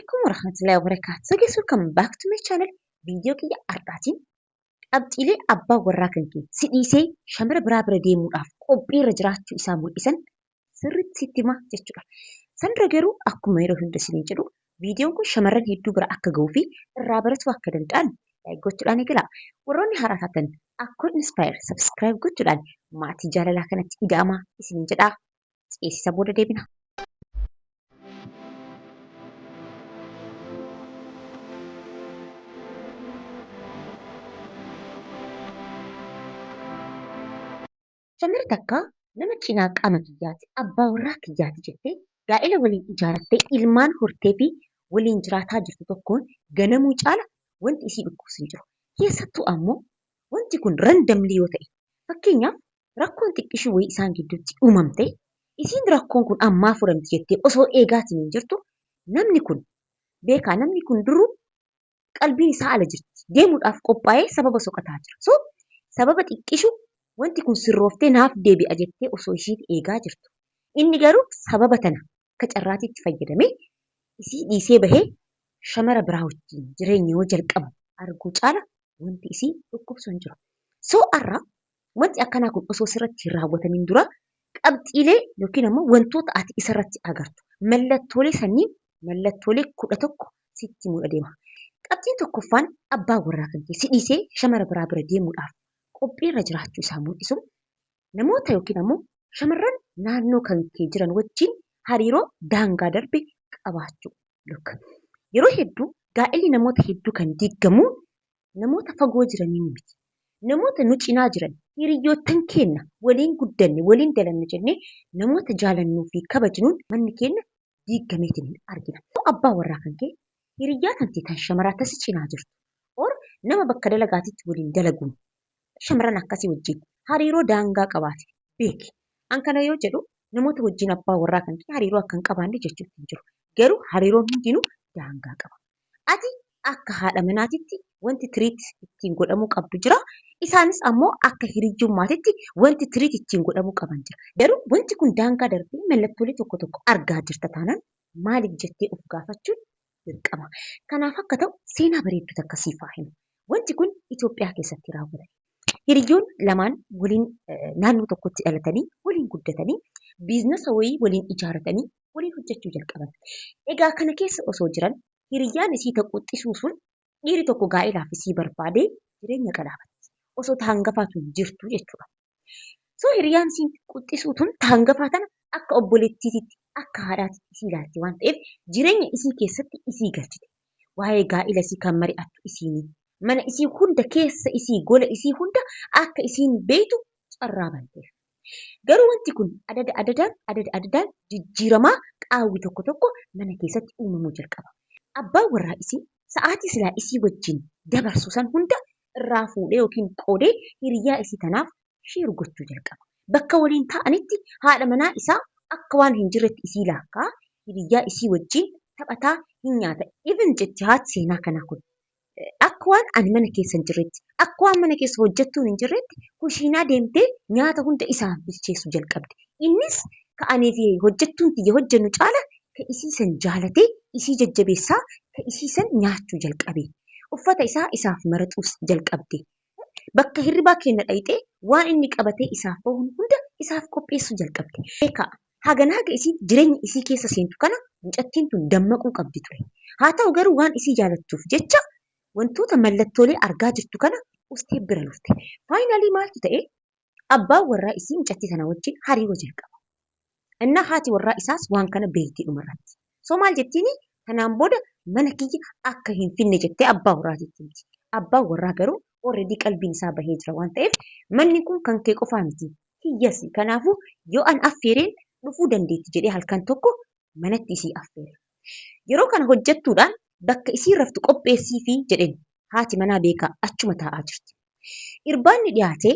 Assalamualaikum warahmatullahi wabarakatuh. So guys, welcome back to my channel. Video kiyya har'aatiin qabxiilee abbaa warraa kan kee si dhiisee shamara biraa bira deemuudhaaf qophii irra jiraachuu isaa mul'isan sirriitti sitti hima jechuudha. Sanirra garuu akkuma yeroo hunda isiniin jedhu viidiyoon kun shamarran hedduu bira akka gahuu fi irraa baratuu akka danda'an gochuudhaan eegala. Warroonni haaraa taatan akka inspire subscribe gochuudhaan maatii jaalalaa kanatti ida'amaa isiniin jedhaa. Ceesisa booda deebina. Shamarri takka nama cinaa qaama kiyyaati, abbaa warraa kiyyaati jettee gaa'ela waliin ijaarattee ilmaan hortee fi waliin jiraataa jirtu tokkoon ganamuu caala wanti isii dhukkubsu jiru. Keessattuu ammoo wanti kun randamlii yoo ta'e fakkeenyaaf rakkoon xiqqishuu wayii isaan gidduutti uumamte isiin rakkoon kun ammaa furamti jettee osoo eegaatiin hin jirtu namni kun beekaa namni kun duruu qalbiin isaa ala jirti deemuudhaaf qophaa'ee sababa soqataa jira. So sababa xiqqishuu wanti kun sirrooftee naaf deebi'a jettee osoo ishiin eegaa jirtu. Inni garuu sababa tana akka carraatiitti fayyadamee isii dhiisee bahee shamara biraa wajjin jireenya yoo jalqabu arguu caala wanti isii dhukkubsu hin jiru. So har'a wanti akkanaa kun osoo sirratti hin raawwatamin dura qabxiilee yookiin ammoo wantoota ati isarratti agartu mallattoolee sanniin mallattoolee 11 sitti muudha deema. Qabxiin tokkoffaan abbaa warraa kan kee si dhiisee shamara biraa bira deemuudhaaf qophii irra jiraachuu isaa mul'isu namoota yookiin ammoo shamarran naannoo kan kee jiran wajjin hariiroo daangaa darbe qabaachuu. Yeroo hedduu gaa'elli namoota hedduu kan diigamu namoota fagoo jiranii miti. Namoota nu cinaa jiran hiriyoottan keenya waliin guddanne waliin dalanne jennee namoota jaalannuu fi kabajnuun manni keenya diigameetiin argina. Abbaa warraa kan kee hiriyyaa tantee kan shamaraa tasi cinaa jirtu or nama bakka dalagaatitti waliin dalaguun shamarran akkasii wajjin hariiroo daangaa qabaate beeki. An kana yoo jedhu namoota wajjin abbaa warraa kan kee hariiroo akka hin qabaanne jechuun hin jiru. Garuu hariiroon hundinuu daangaa qaba. Ati akka haadha manaatitti wanti tiriit ittiin godhamuu qabdu jira. Isaanis ammoo akka hiriyyummaatitti wanti tiriit ittiin godhamuu qaban jira. Garuu wanti kun daangaa darbee mallattoolee tokko tokko argaa jirta taanaan maaliif jettee of gaafachuun dirqama. Kanaaf akka ta'u seenaa bareedduu akkasiif haa himu. Wanti kun Itoophiyaa keessatti raawwatame. Hiriyyoon lamaan waliin naannoo tokkotti dhalatanii waliin guddatanii biizinasa wayii waliin ijaaratanii waliin hojjechuu jalqaban. Egaa kana keessa osoo jiran hiriyyaan isii taquuxxisuu sun dhiirri tokko gaa'elaaf isii barbaadee jireenya qadaafatti osoo taangafaatu jirtu jechuudha. So hiriyyaan isii quxxisuu tun taangafaa tana akka obboleettiitti akka haadhaatti isii ilaalti waan ta'eef jireenya isii keessatti isii galchite. Waa'ee gaa'ela isii kan mari'attu isiini. Mana isii hunda keessa isii gola isii hunda akka isiin beektu carraa banteef. Garuu wanti kun adadaan jijjiiramaa qaawwi tokko tokko mana keessatti uumamuu jalqaba. Abbaan warraa isii sa'aatii silaa isii wajjin dabarsu san hunda irraa fuudhee yookiin qoodee hiriyyaa isii tanaaf sheeru gochuu jalqaba. Bakka waliin ta'anitti haadha manaa isaa akka waan hin jirretti isii laakkaa hiriyyaa isii wajjin taphataa hin nyaata. Even jetti haati seenaa kanaa kun. Akka waan ani mana keessa hin jirretti, akka waan mana keessa hojjettuun hin jirretti kushiinaa deemtee nyaata hunda isaaf bilcheessuu jalqabde. Innis ka'anii fi hojjettuun tiyya hojjennu caala ka isii san jaalatee isii jajjabeessaa ka isii san nyaachuu jalqabe. Uffata isaa isaaf maraxuus jalqabde. Bakka hirribaa keenya dhayitee waan inni qabatee isaaf bahu hunda isaaf qopheessuu jalqabde. Beekaa haganaa isii jireenya isii keessa seentu kana mucattiin tun dammaquu qabdi ture. Haa ta'u garuu waan isii jaalattuuf jecha wantoota mallattoolee argaa jirtu kana ustee bira lufte. Faayinaalii maaltu ta'e abbaan warraa isii mucattii sana wajjin hariiroo jalqaba. Innaa haati warraa isaas waan kana beektii dhumarratti. So maal jettiini kanaan booda mana kiyya akka hin finne jettee abbaa warraatitti himti. Abbaan warraa garuu already qalbiin isaa bahee jira waan ta'eef manni kun kan kee qofaa miti. Kiyyas kanaafuu yoo an affeereen dhufuu dandeetti jedhee halkan tokko manatti isii affeere. Yeroo kana hojjettuudhaan bakka isii raftu qopheessii fi jedheen haati manaa beekaa achuma taa'aa jirti. Irbaanni dhiyaatee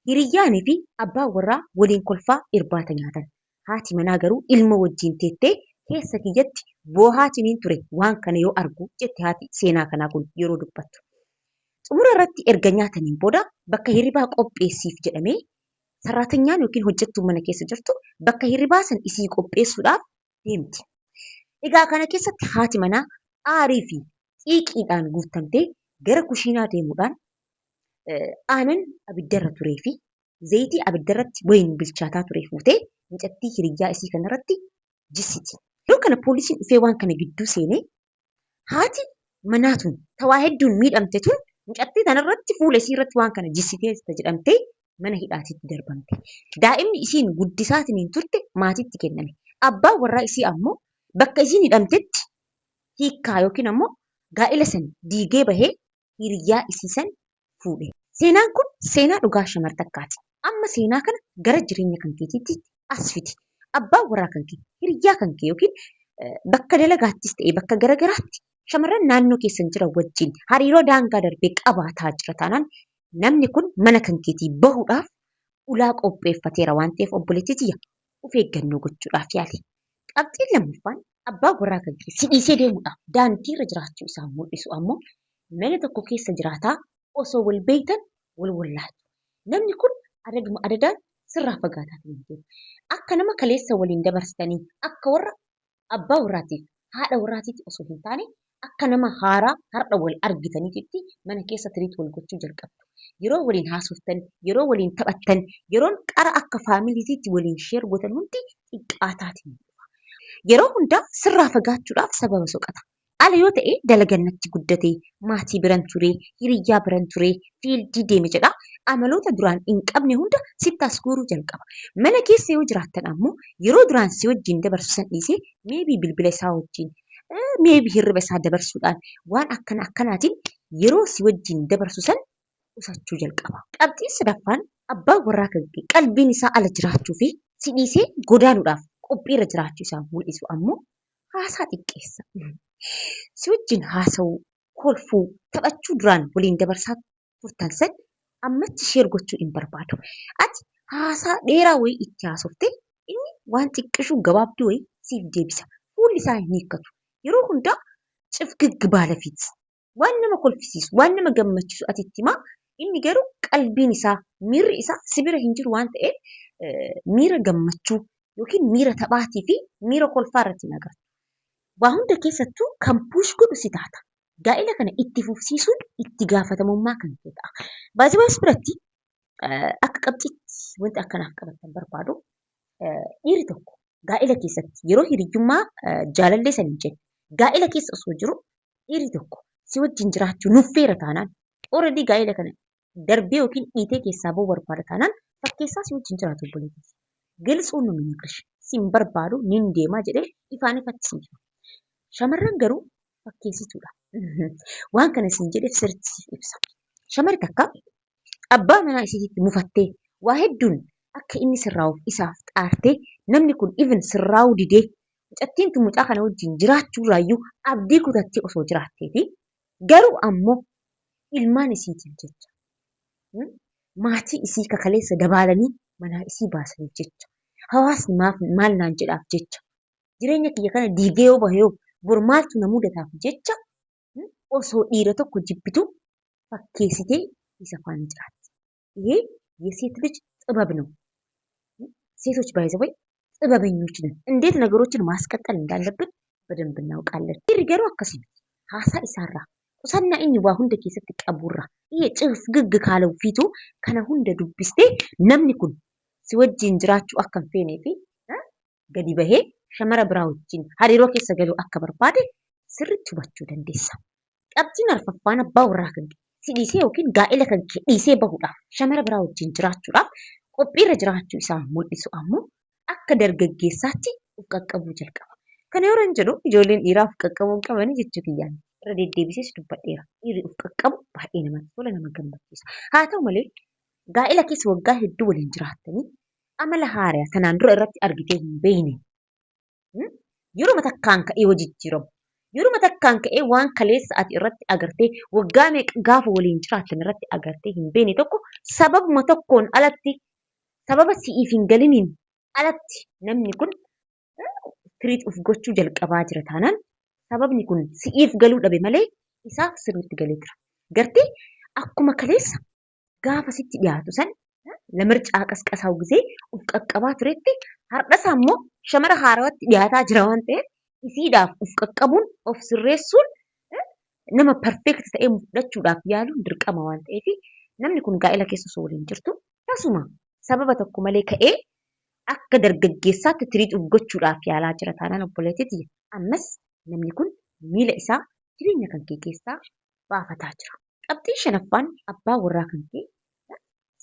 hiriyyaanii fi abbaan warraa waliin kolfaa irbaata nyaatan. Haati manaa garuu ilma wajjin teettee keessa kiyyatti boohaatiin ture waan kana yoo argu jette haati seenaa kanaa kun yeroo dubbattu. Xumura irratti erga nyaataniin booda bakka hirribaa qopheessiif jedhamee sarraatanyaan yookiin hojjettuun mana keessa jirtu bakka hirribaa san isii qopheessuudhaaf deemti. Egaa kana keessatti haati manaa aarii fi xiiqiidhaan guutamtee gara kushiinaa deemuudhaan aanan abiddarra turee fi zayitii abiddarratti wayiin bilchaataa ture fuutee mucattii hiriyyaa isii kanarratti jissiti. Yeroo kana poolisiin dhufee waan kana gidduu seenee haati manaa tun tawaa hedduun miidhamte tun mucattii tanarratti fuula isii irratti waan kana jissitee jedhamtee mana hidhaatitti darbamte. Daa'imni isiin guddisaatiin turte maatiitti kenname. Abbaan warraa isii ammoo bakka isiin hidhamtetti hiikkaa yookiin ammoo gaa'ila san diigee bahee hiriyyaa isii san fuudhe. Seenaan kun seenaa dhugaa shamar takkaati. Amma seenaa kana gara jireenya kan keetiitti as fidi. Abbaan warraa kan kee, hiriyyaa kan kee yookiin bakka dalagaattis ta'ee bakka garagaraatti shamarran naannoo keessan jiran wajjin hariiroo daangaa darbee qabaataa jira taanaan namni kun mana kan keetii bahuudhaaf ulaa qopheeffateera waan ta'eef obboleettii tiyya of eeggannoo gochuudhaaf yaali. Qabxiin lammaffaan abbaa warraa kan kee si dhiisee deemuudhaaf daandii irra jiraachuu isaa mul'isu ammoo mana tokko keessa jiraataa osoo wal beektan wal wallaaltu. Namni kun adaduma adadaan sirraa fagaataa kan jiru. Akka nama kaleessa waliin dabarsitanii akka warra abbaa warraatiif haadha warraatiitti osoo hin taane akka nama haaraa har'a wal argitaniitti mana keessa tiriit wal gochuu jalqabdu. Yeroo waliin haasoftan, yeroo waliin taphattan, yeroon qara akka faamiliitiitti waliin sheer gootan hundi xiqqaataatiin. Yeroo hundaa sirraa fagaachuudhaaf sababa soqata. Ala yoo ta'e dalagannatti guddatee maatii biran turee, hiriyyaa biran turee, fiildii deeme jedha. Amaloota duraan hin qabne hunda sitti as guuruu jalqaba. Mana keessa yoo jiraattan ammoo yeroo duraan si wajjin dabarsan dhiisee meebii bilbila isaa wajjin meebii hirriba isaa dabarsuudhaan waan akkanaatiin yeroo si wajjin dabarsu san qusachuu jalqaba. Qabxiin sadaffaan abbaan warraa kan kee qalbiin isaa ala jiraachuu fi si dhiisee godaanuudhaaf qophiirra jiraachuu isaa mul'isu ammoo haasaa xiqqeessa. Si wajjin haasa'uu, kolfuu, taphachuu duraan waliin dabarsaa turtan san ammatti sheer gochuu hin barbaadu. Ati haasaa dheeraa wayii itti haasoftee inni waan xiqqishuu gabaabduu wayii siif deebisa. Fuulli isaa hin hiikkatu. Yeroo hundaa cifgiggibaala fiiti. Waan nama kolfisiisu, waan nama gammachiisu ati itti himaa inni garuu qalbiin isaa, miirri isaa si bira hin jiru waan ta'eef miira gammachuu yookiin miira taphaatii fi miira kolfaa irratti hin agartu. Waa hunda keessattuu kan puush godhu si taata. Gaa'ila kana itti fufsiisuun itti gaafatamummaa kan ta'e ta'a. Baay'ee biratti akka qabxiitti wanti akkanaaf qabatan barbaadu dhiirri tokko gaa'ila keessatti yeroo hiriyyummaa jaalallee san hin jenne gaa'ila keessa osoo jiru dhiirri tokko si wajjin jiraachuu nuffeera taanaan ooredii gaa'ila kana darbee yookiin dhiitee keessaa ba'uu barbaada taanaan fakkeessaa si wajjin jiraatu obboleettii. Gilsuun nu miniqrish sin barbaadu nin deemaa jedhee ifaan ifatti sin jiru. Shamarran garuu fakkeessituudha. Waan kana sin jedheef sirriitti siif ibsa. Shamarri takka abbaa manaa isiitti mufattee waa hedduun akka inni sirraa'uuf isaaf xaartee namni kun even sirraa'uu didee mucattiin tun mucaa kana wajjin jiraachuu irraayyuu abdii kutattee osoo jiraattee fi garuu ammoo ilmaan isiitiif jecha maatii isii kakaleessa dabaalanii manaa isii baasaniif jecha hawaasni maal naan jedhaaf jecha jireenya kiyya kana diigee yoo bahe yoo bor maaltu na mudataaf jecha osoo dhiira tokko jibbitu fakkeessitee isa faana jiraatti. ይሄ የሴት ልጅ ጥበብ ነው። ሴቶች ባይዘወይ ጥበበኞች ነን። እንዴት ነገሮችን ማስቀጠል እንዳለብን በደንብ እናውቃለን። ይርገሩ አከሲም ሀሳ ይሳራ ቁሰና ኢኒ ዋ ሁንደ ኬሰት ቀቡራ ይሄ ጭፍ ግግ ካለው ፊቱ ከነ ሁንደ ዱብስቴ ነምኒ ኩን ሲወጂን ጅራቹ አከን ፌኔፊ ገዲ በሄ ሸመረ ብራውጂን ሀሪሮ ኬሰ ገሉ አከበርባዴ ስርቹ ባቹ ደንዴሳ ቀብቲን አርፈፋና ባውራ ከንዲ si dhiisee yookiin gaa'ila kan dhiisee bahuudhaaf shamara biraa wajjin jiraachuudhaaf qophiirra jiraachuu isaa mul'isu ammoo akka dargaggeessaatti of qaqqabuu jalqaba. Kana yeroo hin jedhu ijoolleen dhiiraa of qaqqabuu hin qabani jechuu kiyyaan irra deddeebisees dubbadheera. Dhiirri of qaqqabu baay'ee namatti tola, nama gammachiisa. Haa ta'u malee gaa'ila keessa waggaa hedduu waliin jiraattanii amala haaraa kanaan dura irratti argitee hin beekne yeroo takkaan ka'ee hojii jijjiiramu. Yeroo takkaan ka'ee waan kaleessa ati irratti agartee waggaa meeqa gaafa waliin jiraatan irratti agartee hin beekne tokko sababuma tokkoon alatti sababa si'iif hin galiniin alatti namni kun tiriit of gochuu jalqabaa jira taanaan sababni kun si'iif galuu dhabe malee isaaf sirriitti galee jira. Gartee akkuma kaleessa gaafa sitti dhiyaatu san lamircaa qasqasaa gisee of qaqqabaa turetti har'as ammoo shamara haarawatti dhiyaataa jira waan ta'eef isiidhaaf of qaqqabuun of sirreessuun nama perfect ta'ee fudhachuudhaaf yaaluun dirqama waan ta'eef namni kun gaa'ela keessa osoo waliin jirtu tasuma sababa tokko malee ka'ee akka dargaggeessaatti tiriixuuf gochuudhaaf yaalaa jira taanaan obboleettii ammas namni kun miila isaa jireenya kan kee keessaa baafataa jira. Qabxiin shanaffaan abbaa warraa kan kee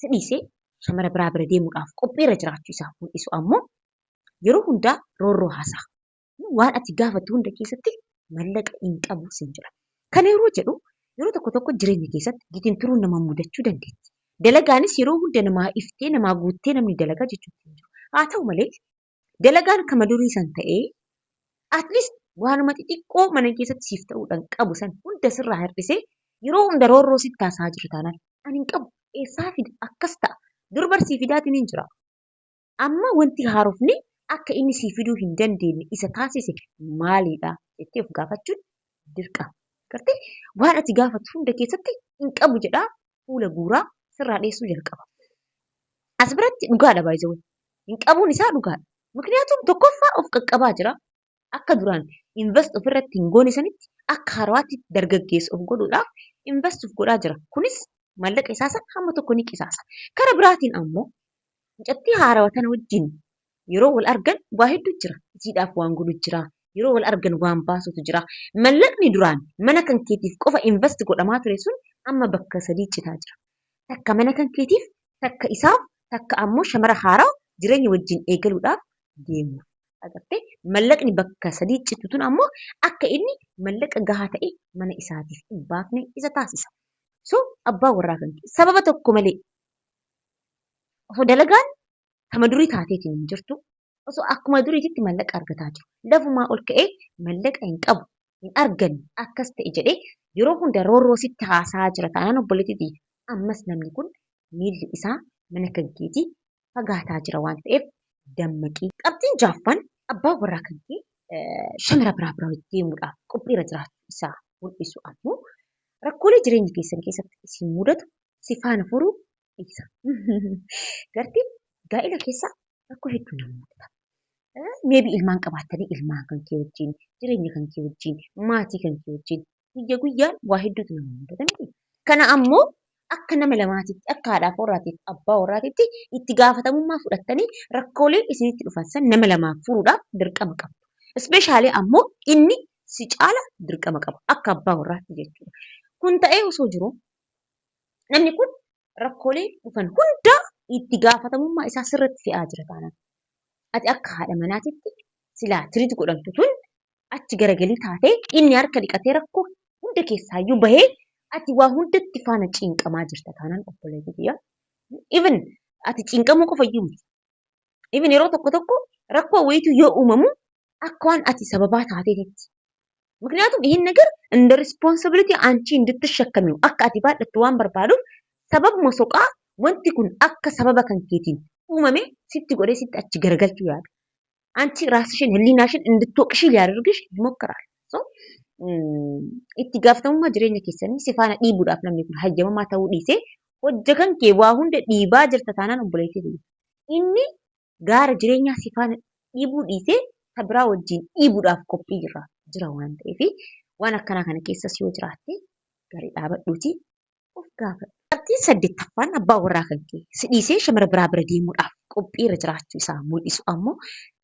si dhiisee shamara biraa bira deemuudhaaf qophiirra jiraachuu isaa mul'isu ammoo yeroo hundaa roorroo haasa'a. Waan ati gaafattu hunda keessatti mallaqa hin qabu siin jira. Kana yeroo jedhu yeroo tokko tokko jireenya keessatti gitiin turuun nama mudachuu dandeetti. Dalagaanis yeroo hunda namaa iftee namaa guuttee namni dalagaa jechuudha. Haa ta'u malee dalagaan kama durii san ta'ee at least waanuma xixiqqoo mana keessatti siif ta'uudhaan qabu san hunda sirraa hir'isee yeroo hunda roorroo sitti taasaa jiru taanaan ani hin qabu eessaa fida akkas ta'a dur barsii fidaatiin hin jira. Amma wanti haarofni akka inni sii fiduu hin dandeenye isa taasise maalidha jettee of gaafachuun dirqama. Gartee waan ati gaafattu hunda keessatti hin qabu jedhaa fuula guuraa sirraa dheessuu jalqaba. As biratti dhugaadha baay'ee hin qabuun isaa dhugaadha. Miknyaatuun tokkoffaa of qaqqabaa jira. Akka duraan invest ofirratti hin goone sanitti akka haarawaatti dargaggeessa of godhuudhaaf invest of godhaa jira. Kunis mallaqa isaa san hamma tokko ni qisaasa. Kara biraatiin ammoo mucattii haarawa tana wajjin yeroo wal argan waa hedduu jira. Isiidhaaf waan godhu jira. Yeroo wal argan waan baasutu jira. Mallaqni duraan mana kan keetiif qofa invest godhamaa ture sun amma bakka sadii citaa jira. Takka mana kan keetiif, takka isaaf, takka ammoo shamara haaraa jireenya wajjin eegaluudhaaf deemu. Agartee mallaqni bakka sadii citu tun ammoo akka inni mallaqa gahaa ta'e mana isaatiif hin baafne isa taasisa. So abbaa warraa kan sababa tokko malee osoo dalagaan kama durii taateetiin hin jirtu osoo akkuma duriititti mallaqa argataa jiru. Lafumaa ol ka'ee mallaqa hin qabu hin arganne akkas ta'e jedhee yeroo hunda roorroo sitti haasaa jira taanaan obboleettii ammas namni kun miilli isaa mana kan keetii fagaataa jira waan ta'eef dammaqii. Qabxiin jaaffaan abbaa warraa kan kee shamara biraa deemuudhaaf qophiirra jiraachuu isaa mul'isu ammoo rakkoolee jireenya keessan keessatti isin mudatu si faana furuu ibsa. Gartee gaa'ela keessa rakkoo hedduu nama mudata. Meebii ilmaan qabaattanii ilmaan kan kee wajjin, jireenya kan kee wajjin, maatii kan kee wajjin guyyaa guyyaan waa hedduutu nama mudata. Kana ammoo akka nama lamaatitti, akka haadhaaf warraatiif, abbaa warraatitti itti gaafatamummaa fudhattanii rakkoolee isinitti dhufan san nama lamaaf furuudhaaf dirqama qabdu. Ispeeshaalee ammoo inni si caala dirqama qaba akka abbaa warraatti jechuudha. Kun ta'ee osoo jiru namni kun rakkoolee dhufan hundaa itti gaafatamummaa isaa sirriitti fe'aa jira taanaan. Ati akka haadha manaatitti silaa tiriit godhamtu tun achi garagalii taatee inni harka dhiqatee rakkoo hunda keessaayyuu bahee ati waa hundatti faana cinqamaa jirta taanaan obboleettii. Even ati cinqamuu qofa iyyuu miti. Even yeroo tokko tokko rakkoo wayiitu yoo uumamu akka waan ati sababaa taateetitti. Miknyaatuun ይህን ነገር እንደ ሪስፖንሲቢሊቲ አንቺ እንድትሸከሚው akka ati baadhattu waan barbaaduuf sababuma soqaa wanti kun akka sababa kan keetiin uumame sitti godhee sitti achi garagalchuu yaada. አንቺ ራስሽን ህሊናሽን እንድትወቅሽ ሊያደርግሽ ይሞክራል. itti gaafatamummaa jireenya keessanii si faana dhiibuudhaaf namni kun hayyamamaa ta'uu dhiisee hojja kan kee waa hunda dhiibaa jirta taanaan obboleettii. Inni gaara jireenyaa si faana dhiibuu dhiisee biraa wajjin dhiibuudhaaf qophii jira waan ta'eef waan akkanaa kana keessas yoo jiraatte gaarii dhaabadhuuti of gaafadhu. Qabxiin saddeettaffaan abbaa warraa kan kee si dhiisee shamara biraa bira deemuudhaaf qophiirra jiraachuu isaa mul'isu ammoo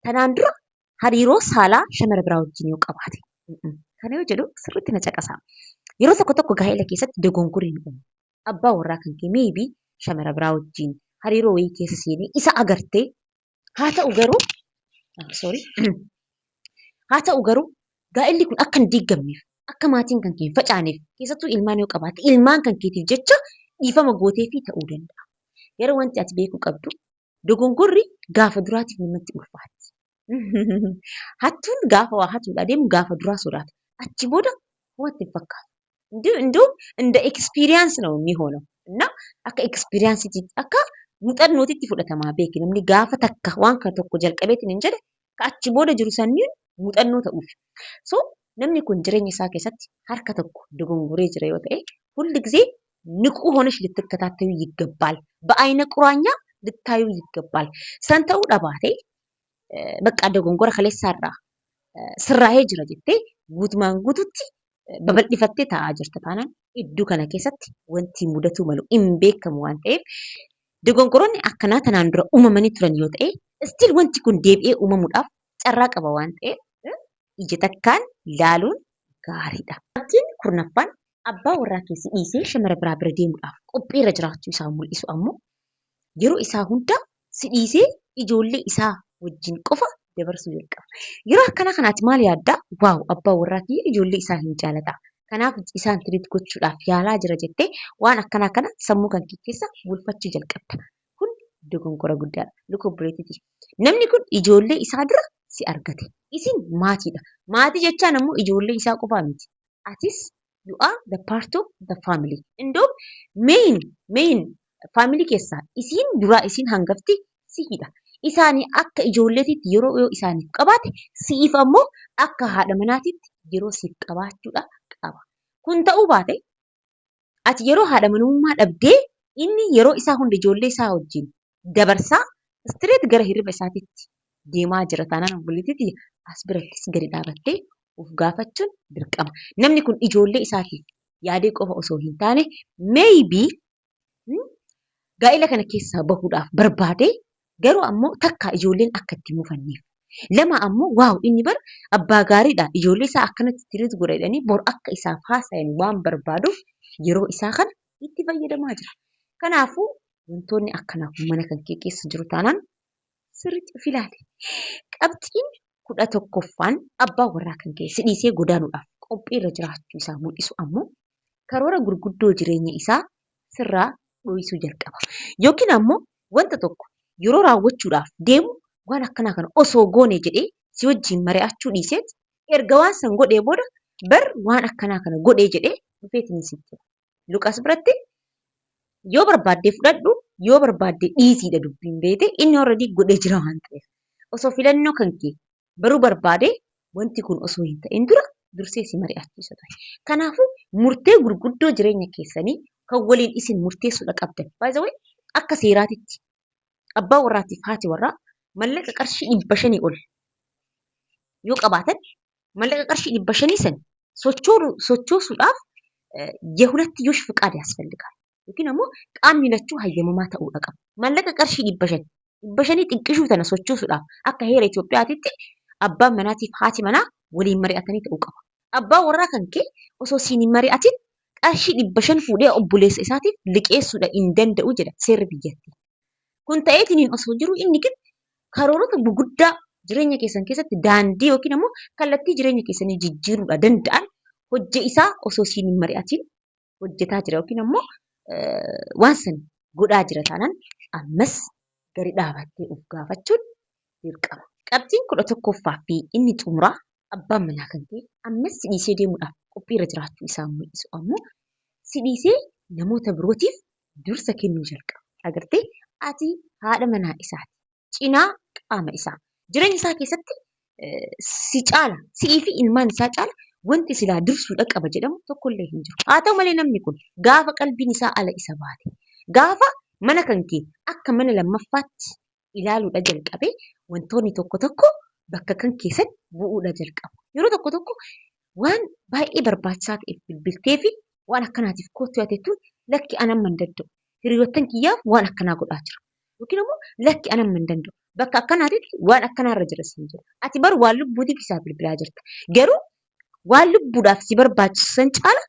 tanaan dura hariiroo saalaa shamara biraa wajjin yoo qabaate. Kana yoo jedhu sirriitti na caqasaa. Yeroo tokko tokko gaa'ela keessatti dogongoreen uumu. Abbaa warraa kan kee meebii shamara biraa wajjin hariiroo wayii keessa seenee isa agartee haa ta'u garuu gaa'elli kun akka hin diigamneef akka maatiin kan kee hin facaaneef keessattuu ilmaan yoo qabaate ilmaan kan keetiif jecha dhiifama gooteefii ta'uu danda'a. Yeroo wanti ati beekuu qabdu dogongorri gaafa duraatiif namatti ulfaatti. Hattuun gaafa waa hatuudha deemu gaafa duraa sodaata. Achi booda wanti hin fakkaatu. እንዲሁም እንደ ኤክስፒሪየንስ ነው የሚሆነው እና akka ኤክስፒሪየንሲቲtti akka muuxannootitti fudhatamaa beeki namni gaafa takka waan kan tokko jalqabeetiin hin jedhe achi booda jiru sanniin muuxannoo ta'uuf. So namni kun jireenya isaa keessatti harka tokko dogongoree jira yoo ta'e ሁል ጊዜ ንቁ ሆነሽ ልትከታተዩ ይገባል። በአይነ ቁራኛ ልታዩ ይገባል። ሰንተው ደባቴ በቃ ደጎንጎረ ከሌሳራ sirraa'ee jira jettee guutumaan guututti babal'ifattee taa'aa jirta taanaan iddoo kana keessatti wanti mudatuu malu hin beekamu waan ta'eef dogongoroonni akkanaa tanaan dura uumamanii turan yoo ta'e istiin wanti kun deebi'ee uumamuudhaaf carraa qaba waan ta'eef ija takkaan ilaaluun gaariidha. Fakkiin kurnaffaan abbaa warraa keessi dhiisee shamara biraa bira deemuudhaaf qophiirra jiraachuu isaa mul'isu ammoo yeroo isaa hunda si dhiisee ijoollee isaa wajjin qofa dabarsuu jalqaba. Yeroo akkana kanaatti maal yaaddaa? Waaw abbaan warraa kiyya ijoollee isaa hin jaalata. Kanaaf isaan tiriit gochuudhaaf yaalaa jira jettee waan akkanaa kana sammuu kan keessa bulfachuu jalqabda. Kun dogongora guddaadha. Luka obboleettiiti. Namni kun ijoollee isaa dura si argate. Isin maatiidha. Maatii jechaan ammoo ijoollee isaa qofaa miti. Atis you are the part of the family. Indoo main family keessaa isin duraa isin hangafti siidha. Isaanii akka ijoolleetitti yeroo isaaniif qabaate siif ammoo akka haadha manaatitti yeroo siif qabaachuudha qaba. Kun ta'uu baate ati yeroo haadha manummaa dhabdee inni yeroo isaa hunda ijoollee isaa wajjin dabarsaa istireet gara hirriba isaatiitti deemaa jira taanaan obboleettiiti as birattis gadi dhaabattee of gaafachuun dirqama. Namni kun ijoollee isaatiif yaadee qofa osoo hin taane maybe gaa'ela kana keessaa bahuudhaaf barbaade garuu ammoo takka ijoolleen akka itti mufanneef. Lama ammoo waaw inni bara abbaa gaariidha ijoollee isaa akkanatti tiriit godhanii bor akka isaaf haasayan waan barbaaduuf yeroo isaa kana itti fayyadamaa jira. Kanaafuu wantoonni akkanaaf mana kan kee keessa jiru taanaan sirriitti of ilaali. Qabxiin 11ffaan abbaa warraa kan kee si dhiisee godaanuudhaaf qophiirra jiraachuu isaa mul'isu ammoo karoora gurguddoo jireenya isaa sirraa dho'isuu jalqaba. Yookiin ammoo wanta tokko yeroo raawwachuudhaaf deemu waan akkanaa kana osoo goone jedhee si wajjin mari'achuu dhiiseet erga waan san godhee booda bar waan akkanaa kana godhee jedhee dhufeetiin sitti. Luqaas biratti yoo barbaadde fudhadhu yoo barbaadde dhiisiidha dubbiin beete inni already godhee jira waan ta'eef. Osoo filannoo kan kee baruu barbaade wanti kun osoo hin ta'in dura dursee si mari'achiisa ture. Kanaafuu murtee gurguddoo jireenya keessanii kan waliin isin murteessuudha qabdan. By the way akka seeraatitti abbaa warraatiif haati warraa mallaqa qarshii 500 ol yoo qabaatan mallaqa qarshii 500 san sochoosuudhaaf የሁለትዮሽ ፍቃድ ያስፈልጋል። Yookiin ammoo qaamni lachuu hayyamamaa ta'uudha qaba. Mallaqa qarshii 500 xiqqishuu tana sochoosuudhaaf akka heera Itoophiyaatitti abbaan manaatiif haati manaa waliin mari'atanii ta'uu qaba. Abbaan warraa kan kee osoo siin hin mari'atin qarshii 500 fuudhee obboleessa isaatiif liqeessuudha hin danda'u jedha seerri biyyattii. Kun ta'eetiin osoo jiru inni kun karoorota guguddaa jireenya keessan keessatti daandii yookiin ammoo kallattii jireenya keessanii jijjiiruudha danda'an hojii isaa osoo siin hin mari'atin hojjetaa jira yookiin ammoo waan san godhaa jira taanaan ammas gadi dhaabattee of gaafachuun dirqama. Qabxiin 11ffaa fi inni xumuraa abbaan manaa kan ta'e ammas si dhiisee deemuudhaaf qophiirra jiraachuu isaa mul'isu ammoo si dhiisee namoota birootiif dursa kennuu jalqaba. Agartee ati haadha manaa isaati. Cinaa qaama isaa. Jireenya isaa keessatti si caala, si'ii fi ilmaan isaa caala wanti silaa dursuudha qaba jedhamu tokkollee hin jiru. Haa ta'u malee namni kun gaafa qalbiin isaa ala isa baate, gaafa mana kan kee akka mana lammaffaatti ilaaluudha jalqabe wantoonni tokko tokko bakka kan keessatti bu'uudha jalqabu. Yeroo tokko tokko waan baay'ee barbaachisaa ta'eef bilbiltee fi waan akkanaatiif kootu yaatettuun lakki anamma hin danda'u. Hiriyoottan kiyyaaf waan akkanaa godhaa jira. Yookiin ammoo lakki anamma hin danda'u. Bakka akkanaatitti waan akkanaarra jira siin jira. Ati bar waan lubbuutiif isaa bilbilaa jirta. Garuu waan lubbuudhaaf si barbaachisan caala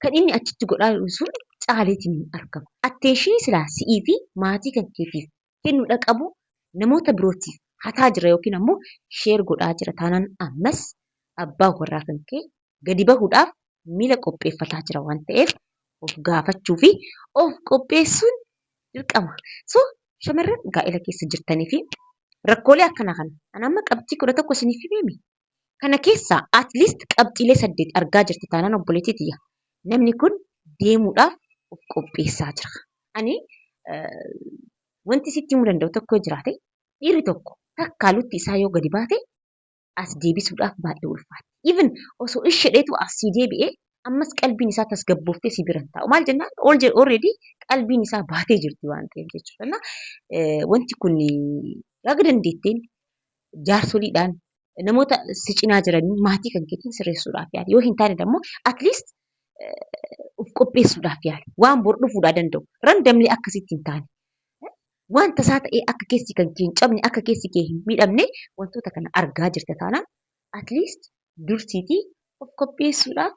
kan inni achitti godhaa sun caaleetiin hin argamu. Atteenshinii silaa si'ii fi maatii kan keetiif kennuudha qabu namoota birootiif hataa jira yookiin ammoo sheer godhaa jira taanaan ammas abbaa warraa kan kee gadi bahuudhaaf miila qopheeffataa jira waan ta'eef of gaafachuu fi of qopheessuun dirqama. So shamarran gaa'ela keessa jirtanii fi rakkoolee akkanaa kana ani amma qabxii 11 isiniif hime. Kana keessaa at least qabxiilee 8 argaa jirti taanaan obboleettiitiyya. Namni kun deemuudhaaf of qopheessaa jira. Ani wanti sitti himuu danda'u tokko jiraate dhiirri tokko takkaalutti isaa yoo gadi baate as deebisuudhaaf baay'ee ulfaata. Even osoo ishedheetu asii deebi'ee ammas qalbiin isaa tasgabbooftee si biran taa'u. Maal jennaan already qalbiin isaa baatee jirti waan ta'eef jechuudha. Wanti kun yaga dandeetteen jaarsoliidhaan namoota si cinaa jiranii maatii kan keetiin sirreessuudhaaf yaali. Yoo hin taane immoo at least of qopheessuudhaaf yaali. Waan bor dhufuudhaa danda'u. Randamlee akkasitti hin taane. Waan tasaa ta'ee akka keessi kan kee hin cabne, akka keessi kee hin miidhamne wantoota kana argaa jirta taanaan at least dursiitii of qopheessuudhaaf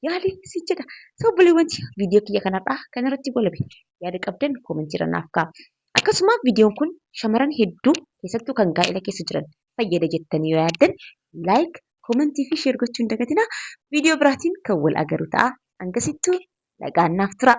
yaali si jedha. Obboleewwan viidiyoo kiyya kanarraa kanarratti golame yaada qabdan koomentiirra naaf kaa'aa. Akkasumas viidiyoon kun shamarran hedduu keessattuu kan gaa'ela keessa jiran fayyada jettanii yoo yaaddan laayik, koomentii fi sheer gochuu hin dagatinaa. Viidiyoo biraatiin kan wal agaru ta'a. Hangasittuu nagaan naaf tura.